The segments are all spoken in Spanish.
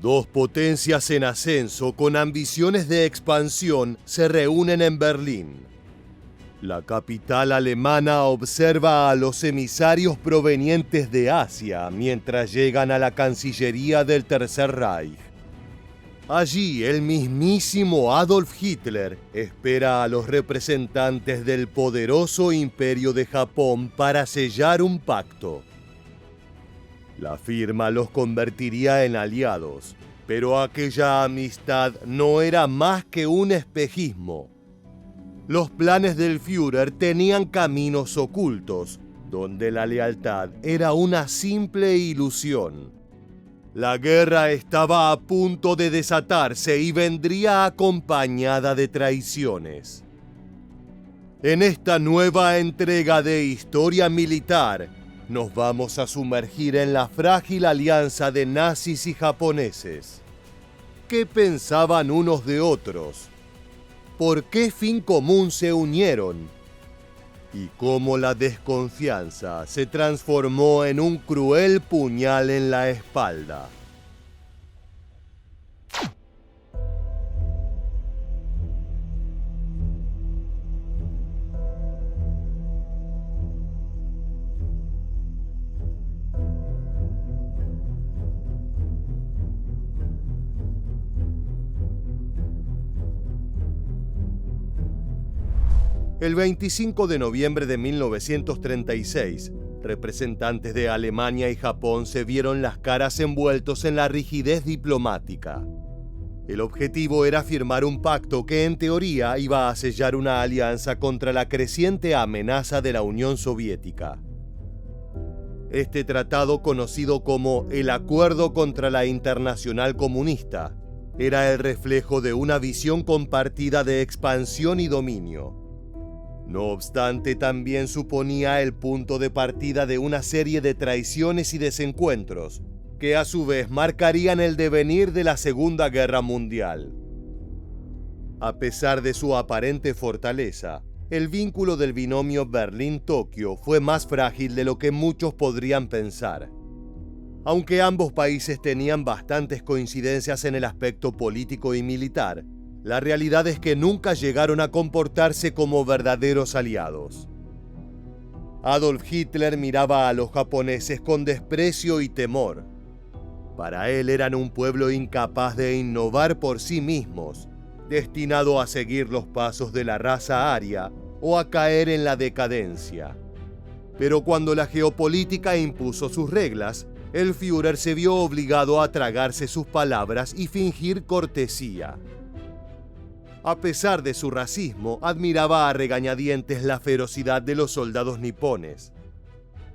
Dos potencias en ascenso con ambiciones de expansión se reúnen en Berlín. La capital alemana observa a los emisarios provenientes de Asia mientras llegan a la Cancillería del Tercer Reich. Allí, el mismísimo Adolf Hitler espera a los representantes del poderoso Imperio de Japón para sellar un pacto. La firma los convertiría en aliados, pero aquella amistad no era más que un espejismo. Los planes del Führer tenían caminos ocultos, donde la lealtad era una simple ilusión. La guerra estaba a punto de desatarse y vendría acompañada de traiciones. En esta nueva entrega de Historia Militar, nos vamos a sumergir en la frágil alianza de nazis y japoneses. ¿Qué pensaban unos de otros? ¿Por qué fin común se unieron? Y cómo la desconfianza se transformó en un cruel puñal en la espalda. El 25 de noviembre de 1936, representantes de Alemania y Japón se vieron las caras envueltos en la rigidez diplomática. El objetivo era firmar un pacto que en teoría iba a sellar una alianza contra la creciente amenaza de la Unión Soviética. Este tratado, conocido como el Acuerdo contra la Internacional Comunista, era el reflejo de una visión compartida de expansión y dominio. No obstante, también suponía el punto de partida de una serie de traiciones y desencuentros, que a su vez marcarían el devenir de la Segunda Guerra Mundial. A pesar de su aparente fortaleza, el vínculo del binomio Berlín-Tokio fue más frágil de lo que muchos podrían pensar. Aunque ambos países tenían bastantes coincidencias en el aspecto político y militar, la realidad es que nunca llegaron a comportarse como verdaderos aliados. Adolf Hitler miraba a los japoneses con desprecio y temor. Para él eran un pueblo incapaz de innovar por sí mismos, destinado a seguir los pasos de la raza aria o a caer en la decadencia. Pero cuando la geopolítica impuso sus reglas, el Führer se vio obligado a tragarse sus palabras y fingir cortesía. A pesar de su racismo, admiraba a regañadientes la ferocidad de los soldados nipones.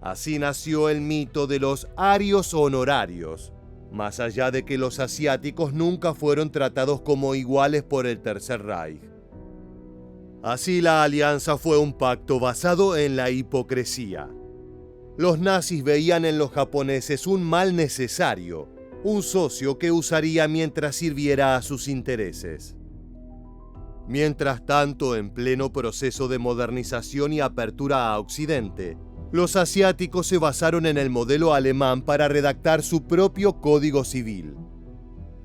Así nació el mito de los arios honorarios, más allá de que los asiáticos nunca fueron tratados como iguales por el Tercer Reich. Así la alianza fue un pacto basado en la hipocresía. Los nazis veían en los japoneses un mal necesario, un socio que usaría mientras sirviera a sus intereses. Mientras tanto, en pleno proceso de modernización y apertura a Occidente, los asiáticos se basaron en el modelo alemán para redactar su propio código civil.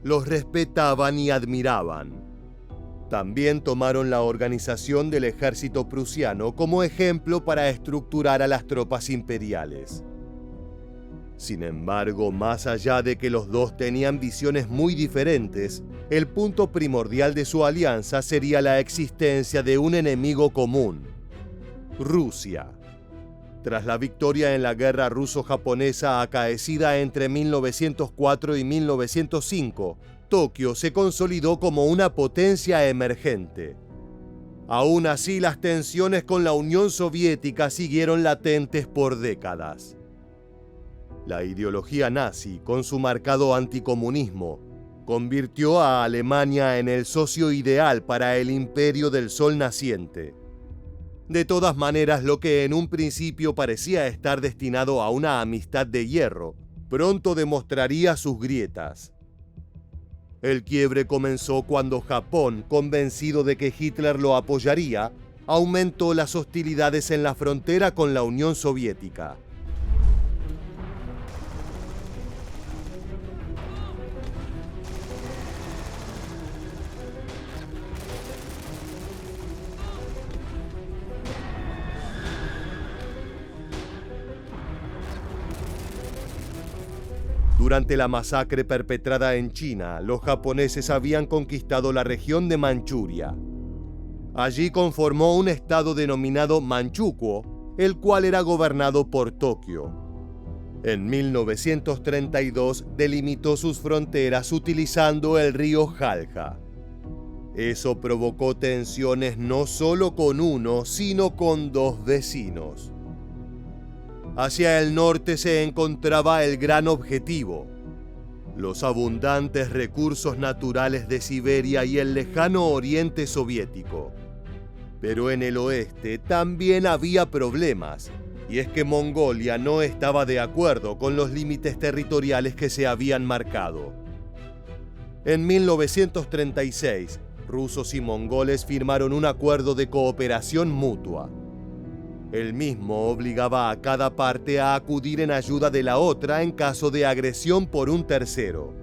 Los respetaban y admiraban. También tomaron la organización del ejército prusiano como ejemplo para estructurar a las tropas imperiales. Sin embargo, más allá de que los dos tenían visiones muy diferentes, el punto primordial de su alianza sería la existencia de un enemigo común: Rusia. Tras la victoria en la guerra ruso-japonesa acaecida entre 1904 y 1905, Tokio se consolidó como una potencia emergente. Aún así, las tensiones con la Unión Soviética siguieron latentes por décadas. La ideología nazi, con su marcado anticomunismo, convirtió a Alemania en el socio ideal para el imperio del sol naciente. De todas maneras, lo que en un principio parecía estar destinado a una amistad de hierro, pronto demostraría sus grietas. El quiebre comenzó cuando Japón, convencido de que Hitler lo apoyaría, aumentó las hostilidades en la frontera con la Unión Soviética. Durante la masacre perpetrada en China, los japoneses habían conquistado la región de Manchuria. Allí conformó un estado denominado Manchukuo, el cual era gobernado por Tokio. En 1932 delimitó sus fronteras utilizando el río Halja. Eso provocó tensiones no solo con uno, sino con dos vecinos. Hacia el norte se encontraba el gran objetivo: los abundantes recursos naturales de Siberia y el lejano oriente soviético. Pero en el oeste también había problemas, y es que Mongolia no estaba de acuerdo con los límites territoriales que se habían marcado. En 1936, rusos y mongoles firmaron un acuerdo de cooperación mutua. El mismo obligaba a cada parte a acudir en ayuda de la otra en caso de agresión por un tercero.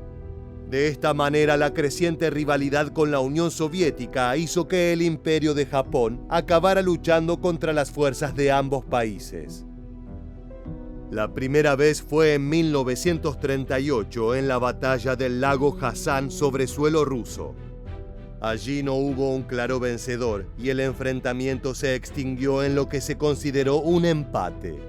De esta manera, la creciente rivalidad con la Unión Soviética hizo que el Imperio de Japón acabara luchando contra las fuerzas de ambos países. La primera vez fue en 1938 en la batalla del lago Hassan sobre suelo ruso. Allí no hubo un claro vencedor y el enfrentamiento se extinguió en lo que se consideró un empate.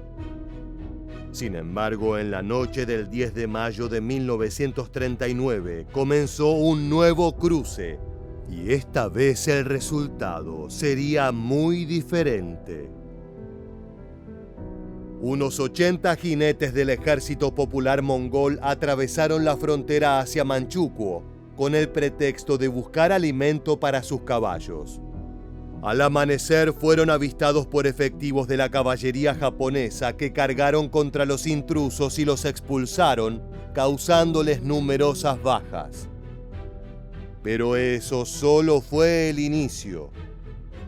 Sin embargo, en la noche del 10 de mayo de 1939 comenzó un nuevo cruce, y esta vez el resultado sería muy diferente. Unos 80 jinetes del Ejército Popular Mongol atravesaron la frontera hacia Manchukuo, con el pretexto de buscar alimento para sus caballos. Al amanecer fueron avistados por efectivos de la caballería japonesa que cargaron contra los intrusos y los expulsaron, causándoles numerosas bajas. Pero eso solo fue el inicio.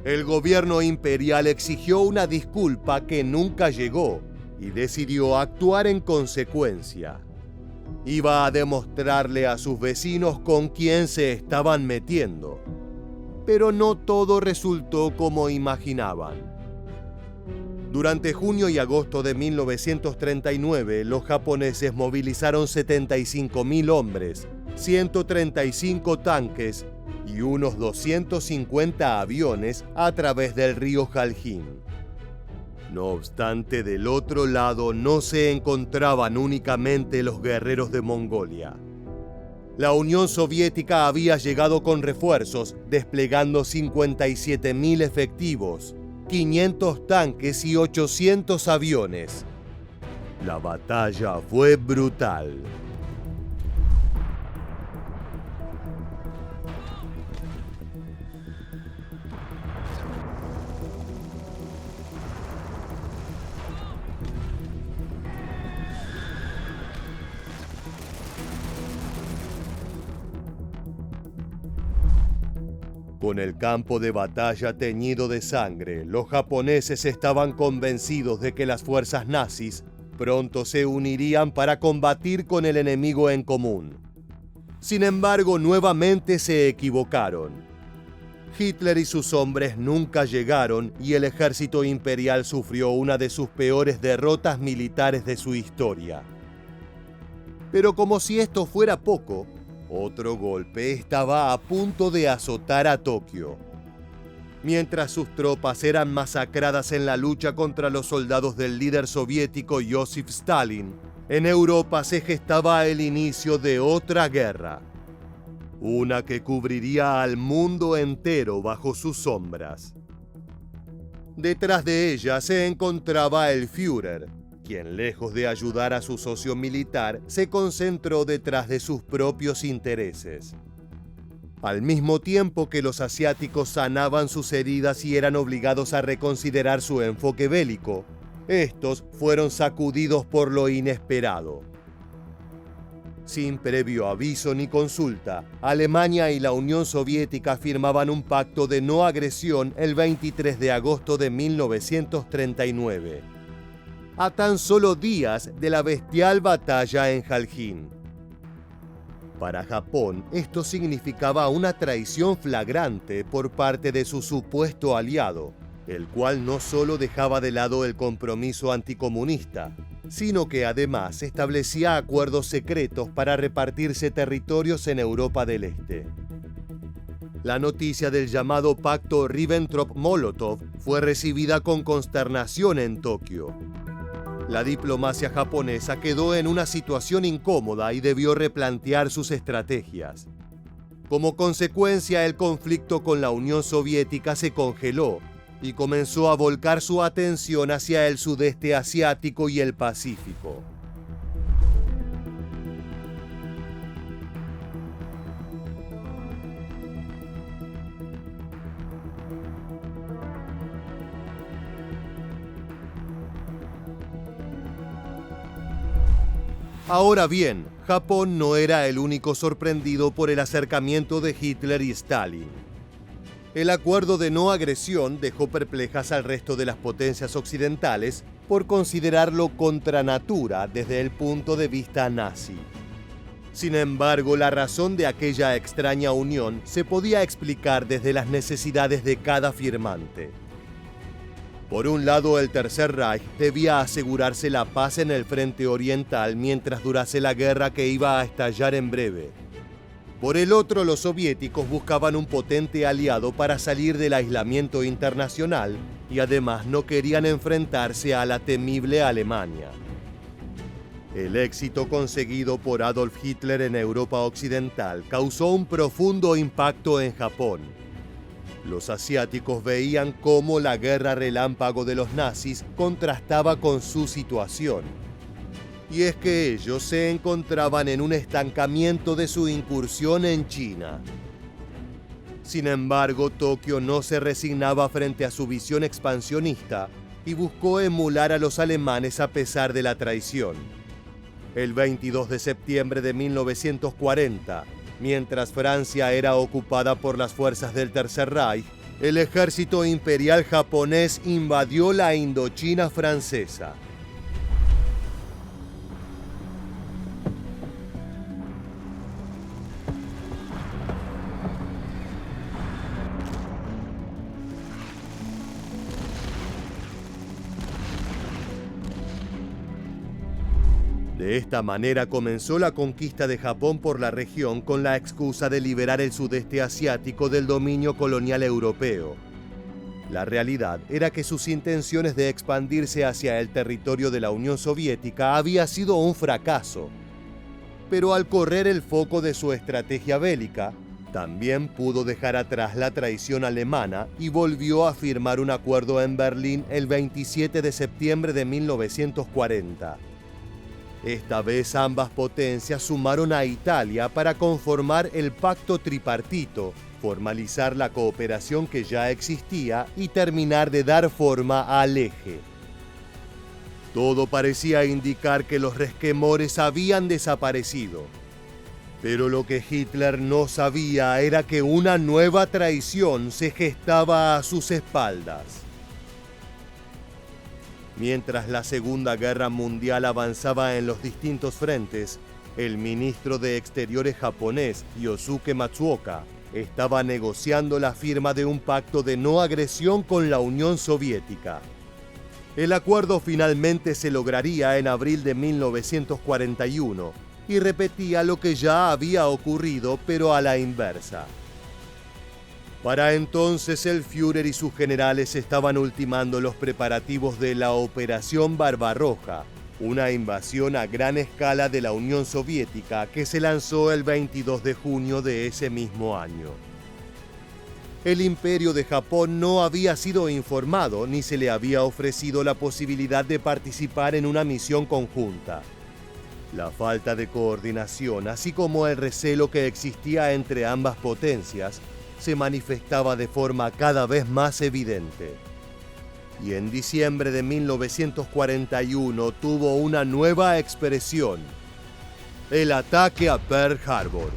El gobierno imperial exigió una disculpa que nunca llegó y decidió actuar en consecuencia. Iba a demostrarle a sus vecinos con quién se estaban metiendo. Pero no todo resultó como imaginaban. Durante junio y agosto de 1939, los japoneses movilizaron 75.000 hombres, 135 tanques y unos 250 aviones a través del río Jaljín. No obstante, del otro lado no se encontraban únicamente los guerreros de Mongolia. La Unión Soviética había llegado con refuerzos, desplegando 57.000 efectivos, 500 tanques y 800 aviones. La batalla fue brutal. Con el campo de batalla teñido de sangre, los japoneses estaban convencidos de que las fuerzas nazis pronto se unirían para combatir con el enemigo en común. Sin embargo, nuevamente se equivocaron. Hitler y sus hombres nunca llegaron y el ejército imperial sufrió una de sus peores derrotas militares de su historia. Pero como si esto fuera poco, otro golpe estaba a punto de azotar a Tokio. Mientras sus tropas eran masacradas en la lucha contra los soldados del líder soviético Joseph Stalin, en Europa se gestaba el inicio de otra guerra. Una que cubriría al mundo entero bajo sus sombras. Detrás de ella se encontraba el Führer, quien, lejos de ayudar a su socio militar, se concentró detrás de sus propios intereses. Al mismo tiempo que los asiáticos sanaban sus heridas y eran obligados a reconsiderar su enfoque bélico, estos fueron sacudidos por lo inesperado. Sin previo aviso ni consulta, Alemania y la Unión Soviética firmaban un pacto de no agresión el 23 de agosto de 1939. A tan solo días de la bestial batalla en Jaljín. Para Japón, esto significaba una traición flagrante por parte de su supuesto aliado, el cual no solo dejaba de lado el compromiso anticomunista, sino que además establecía acuerdos secretos para repartirse territorios en Europa del Este. La noticia del llamado Pacto Ribbentrop-Molotov fue recibida con consternación en Tokio. La diplomacia japonesa quedó en una situación incómoda y debió replantear sus estrategias. Como consecuencia, el conflicto con la Unión Soviética se congeló y comenzó a volcar su atención hacia el sudeste asiático y el Pacífico. Ahora bien, Japón no era el único sorprendido por el acercamiento de Hitler y Stalin. El acuerdo de no agresión dejó perplejas al resto de las potencias occidentales por considerarlo contra natura desde el punto de vista nazi. Sin embargo, la razón de aquella extraña unión se podía explicar desde las necesidades de cada firmante. Por un lado, el Tercer Reich debía asegurarse la paz en el frente oriental mientras durase la guerra que iba a estallar en breve. Por el otro, los soviéticos buscaban un potente aliado para salir del aislamiento internacional y además no querían enfrentarse a la temible Alemania. El éxito conseguido por Adolf Hitler en Europa Occidental causó un profundo impacto en Japón. Los asiáticos veían cómo la guerra relámpago de los nazis contrastaba con su situación. Y es que ellos se encontraban en un estancamiento de su incursión en China. Sin embargo, Tokio no se resignaba frente a su visión expansionista y buscó emular a los alemanes a pesar de la traición. El 22 de septiembre de 1940, mientras Francia era ocupada por las fuerzas del Tercer Reich, el ejército imperial japonés invadió la Indochina francesa. De esta manera comenzó la conquista de Japón por la región con la excusa de liberar el sudeste asiático del dominio colonial europeo. La realidad era que sus intenciones de expandirse hacia el territorio de la Unión Soviética había sido un fracaso. Pero al correr el foco de su estrategia bélica, también pudo dejar atrás la traición alemana y volvió a firmar un acuerdo en Berlín el 27 de septiembre de 1940. Esta vez ambas potencias sumaron a Italia para conformar el pacto tripartito, formalizar la cooperación que ya existía y terminar de dar forma al eje. Todo parecía indicar que los resquemores habían desaparecido. Pero lo que Hitler no sabía era que una nueva traición se gestaba a sus espaldas. Mientras la Segunda Guerra Mundial avanzaba en los distintos frentes, el ministro de Exteriores japonés, Yosuke Matsuoka, estaba negociando la firma de un pacto de no agresión con la Unión Soviética. El acuerdo finalmente se lograría en abril de 1941 y repetía lo que ya había ocurrido, pero a la inversa. Para entonces el Führer y sus generales estaban ultimando los preparativos de la Operación Barbarroja, una invasión a gran escala de la Unión Soviética que se lanzó el 22 de junio de ese mismo año. El Imperio de Japón no había sido informado ni se le había ofrecido la posibilidad de participar en una misión conjunta. La falta de coordinación, así como el recelo que existía entre ambas potencias, se manifestaba de forma cada vez más evidente. Y en diciembre de 1941 tuvo una nueva expresión: el ataque a Pearl Harbor.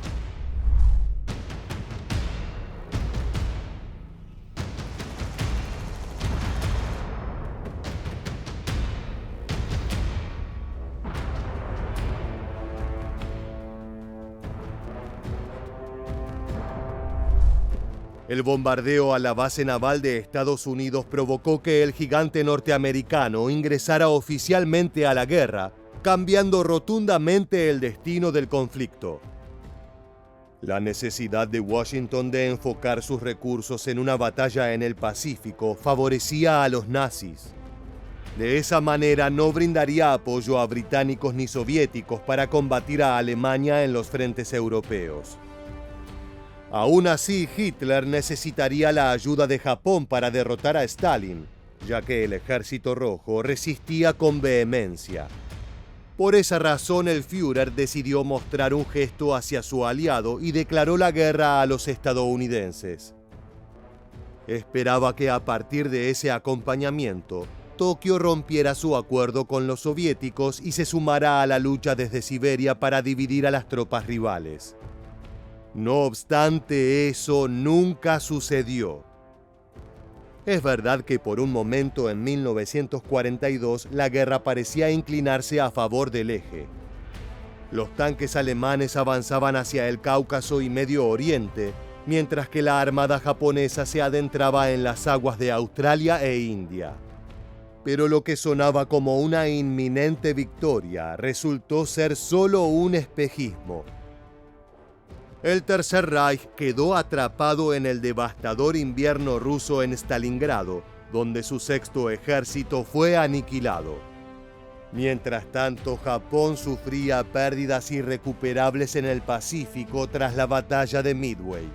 El bombardeo a la base naval de Estados Unidos provocó que el gigante norteamericano ingresara oficialmente a la guerra, cambiando rotundamente el destino del conflicto. La necesidad de Washington de enfocar sus recursos en una batalla en el Pacífico favorecía a los nazis. De esa manera no brindaría apoyo a británicos ni soviéticos para combatir a Alemania en los frentes europeos. Aún así, Hitler necesitaría la ayuda de Japón para derrotar a Stalin, ya que el Ejército Rojo resistía con vehemencia. Por esa razón, el Führer decidió mostrar un gesto hacia su aliado y declaró la guerra a los estadounidenses. Esperaba que a partir de ese acompañamiento, Tokio rompiera su acuerdo con los soviéticos y se sumara a la lucha desde Siberia para dividir a las tropas rivales. No obstante, eso nunca sucedió. Es verdad que por un momento en 1942 la guerra parecía inclinarse a favor del eje. Los tanques alemanes avanzaban hacia el Cáucaso y Medio Oriente, mientras que la armada japonesa se adentraba en las aguas de Australia e India. Pero lo que sonaba como una inminente victoria resultó ser solo un espejismo. El Tercer Reich quedó atrapado en el devastador invierno ruso en Stalingrado, donde su sexto ejército fue aniquilado. Mientras tanto, Japón sufría pérdidas irrecuperables en el Pacífico tras la batalla de Midway.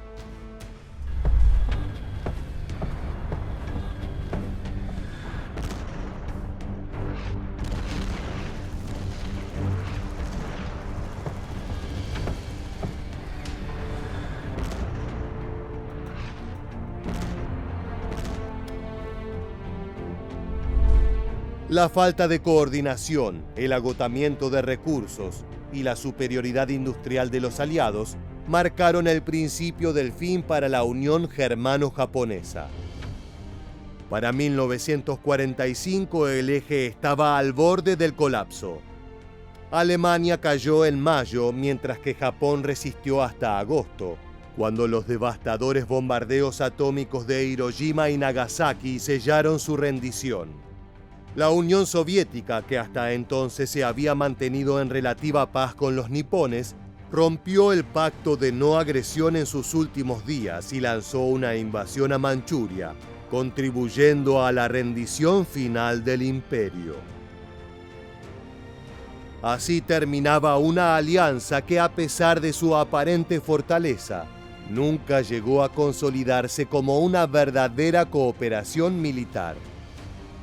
La falta de coordinación, el agotamiento de recursos y la superioridad industrial de los aliados marcaron el principio del fin para la Unión Germano-Japonesa. Para 1945 el eje estaba al borde del colapso. Alemania cayó en mayo, mientras que Japón resistió hasta agosto, cuando los devastadores bombardeos atómicos de Hiroshima y Nagasaki sellaron su rendición. La Unión Soviética, que hasta entonces se había mantenido en relativa paz con los nipones, rompió el pacto de no agresión en sus últimos días y lanzó una invasión a Manchuria, contribuyendo a la rendición final del imperio. Así terminaba una alianza que, a pesar de su aparente fortaleza, nunca llegó a consolidarse como una verdadera cooperación militar.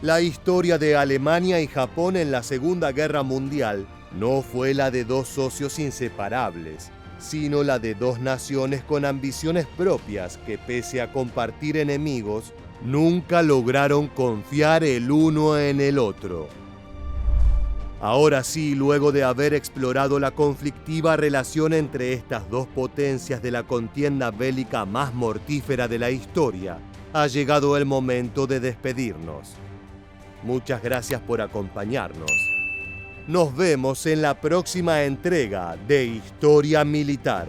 La historia de Alemania y Japón en la Segunda Guerra Mundial no fue la de dos socios inseparables, sino la de dos naciones con ambiciones propias que, pese a compartir enemigos, nunca lograron confiar el uno en el otro. Ahora sí, luego de haber explorado la conflictiva relación entre estas dos potencias de la contienda bélica más mortífera de la historia, ha llegado el momento de despedirnos. Muchas gracias por acompañarnos. Nos vemos en la próxima entrega de Historia Militar.